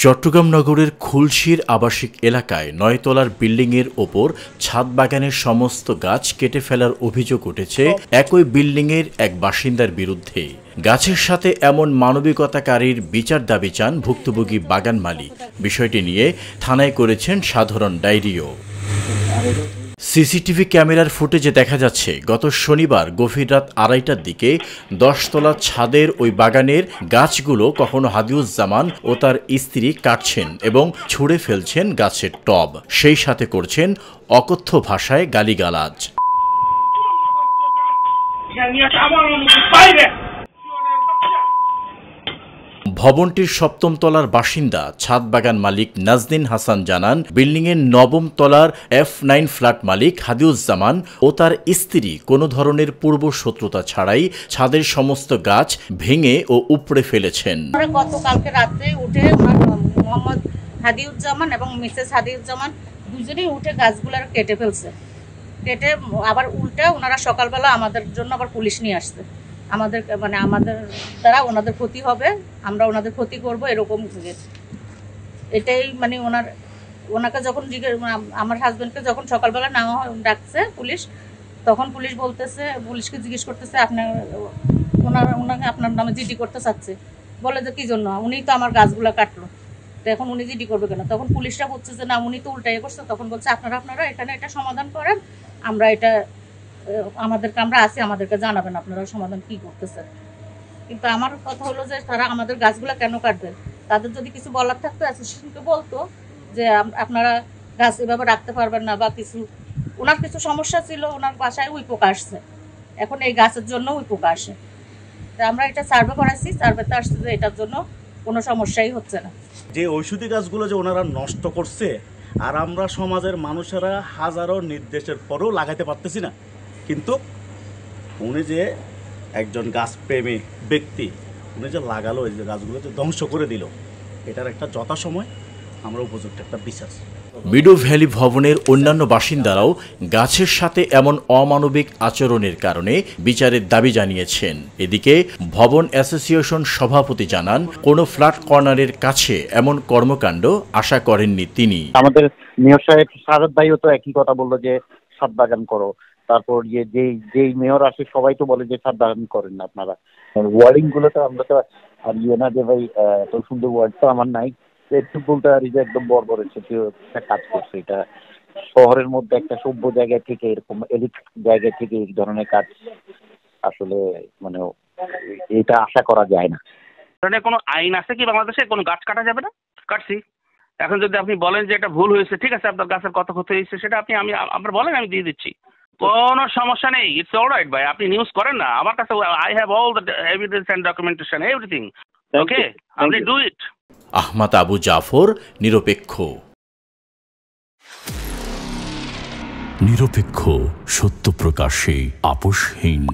চট্টগ্রাম নগরের খুলশীর আবাসিক এলাকায় ৯ তলার বিল্ডিংয়ের ওপর ছাদ বাগানের সমস্ত গাছ কেটে ফেলার অভিযোগ উঠেছে একই বিল্ডিংয়ের এক বাসিন্দার বিরুদ্ধে। গাছের সাথে এমন মানবিকতাকারীর বিচার দাবি চান ভুক্তভোগী বাগান মালিক। বিষয়টি নিয়ে থানায় করেছেন সাধারণ ডায়েরিও। সিসিটিভি ক্যামেরার ফুটেজে দেখা যাচ্ছে গত শনিবার গভীর রাত ২:৩০টার দিকে ১০ তলা ছাদের ওই বাগানের গাছগুলো কখনো হাদিউজ্জামান ও তার স্ত্রী কাটছেন এবং ছুঁড়ে ফেলছেন গাছের টব, সেই সাথে করছেন অকথ্য ভাষায় গালিগালাজ। ভবনটির ৭ম তলার বাসিন্দা ছাদ বাগান মালিক নাজনীন হাসান জানান, বিল্ডিংয়ের ৯ম তলার F9 ফ্ল্যাট মালিক হাদিউজ্জামান ও তার স্ত্রী কোনো ধরনের পূর্ব শত্রুতা ছাড়াই ছাদের সমস্ত গাছ ভেঙে ও উপড়ে ফেলেছেন। গতকালকে রাতে উঠে মোহাম্মদ হাদিউজ্জামান এবং মিসেস হাদিউজ্জামান দুজনেই উঠে গাছগুলো কেটে ফেলছে। কেটে আবার উল্টে ওনারা সকালবেলা আমাদের জন্য আবার পুলিশ নিয়ে আসছে। আমাদের দ্বারা ওনাদের ক্ষতি হবে, আমরা ওনাদের ক্ষতি করব, এরকম এটাই ওনাকে যখন আমার হাজবেন্ডকে যখন সকালবেলা নেওয়া ডাকছে পুলিশ, তখন পুলিশকে জিজ্ঞেস করতেছে ওনাকে আপনার নামে জিডি করতে চাচ্ছে। বলে যে কি জন্য, উনি তো আমার গাছগুলো কাটলো, তো এখন উনি জিডি করবে কেন? তখন পুলিশরা বলছে যে না, উনি তো উল্টাই করছে। তখন বলছে আপনারা এখানে এটা সমাধান করেন, আমরা আছি, আমাদেরকে জানাবেন আপনারা সমাধান কি করতেছেন। কিন্তু আমার কথা হলো যে তারা আমাদের গাছগুলো কেন কাটবেন? তাদের যদি কিছু বলার থাকতো অ্যাসোসিয়েশনকে বলতো যে আপনারা গাছ এভাবে রাখতে পারবেন না, বা ওনার কিছু সমস্যা ছিল, ওনার বাসায় উই পোকা আসছে, এখন এই গাছের জন্য উই পোকা আসে। তো আমরা এটা সার্ভে করাচ্ছি, সার্ভেতে আসছে যে এটার জন্য কোনো সমস্যাই হচ্ছে না। যে ঔষধি গাছগুলো যে ওনারা নষ্ট করছে, আর আমরা সমাজের মানুষেরা হাজারো নির্দেশের পরেও লাগাইতে পারতেছি না। কিন্তু উনি যে একজন গাছপ্রেমী ব্যক্তি, উনি যে লাগালো, এই যে গাছগুলো যে ধ্বংস করে দিল, এটার একটা যথাসময় আমরা উপযুক্ত একটা বিচার। মিডো ভ্যালি ভবনের অন্যান্য বাসিন্দারাও গাছের সাথে এমন অমানবিক আচরণের কারণে বিচারের দাবি জানিয়েছেন। এদিকে ভবন অ্যাসোসিয়েশন সভাপতি জানান, কোনো ফ্ল্যাট কর্নারের কাছে এমন কর্মকাণ্ড আশা করেননি তিনি। আমাদের মেয়র সাহেব সারদ ভাইও তো একই কথা বললো যে ছাদ বাগান করো। তারপর যেই মেয়র আসে সবাই তো বলে যে ছাদ বাগান করেন না আপনারা। ওয়ার্ডিং গুলো তো আমরা তো আর না যে ভাই এত সুন্দর ওয়ার্ড তো আমার নাই, একটু বলতে আর যে একদম বড় একটা কাজ করছে। এটা শহরের মধ্যে একটা সভ্য জায়গা থেকে, এরকম এলিট জায়গা থেকে এই ধরনের কাজ আসলে এটা আশা করা যায় না। কোনো আইন আছে কি বাংলাদেশে কোনো গাছ কাটা যাবে না? কাটছি। এখন যদি আপনি বলেন যে এটা ভুল হয়েছে, ঠিক আছে, আপনার গাছের কত ক্ষতি হয়েছে সেটা আপনার বলেন, আমি দিয়ে দিচ্ছি, কোনো সমস্যা নেই। ইটস অলরাইট ভাই, আপনি নিউজ করেন না, আমার কাছে I have all the evidence and documentation, everything. Okay, আপনি ডু ইট। আহমদ আবু জাফর, নিরপেক্ষ। নিরপেক্ষ, সত্য প্রকাশে আপোষহীন।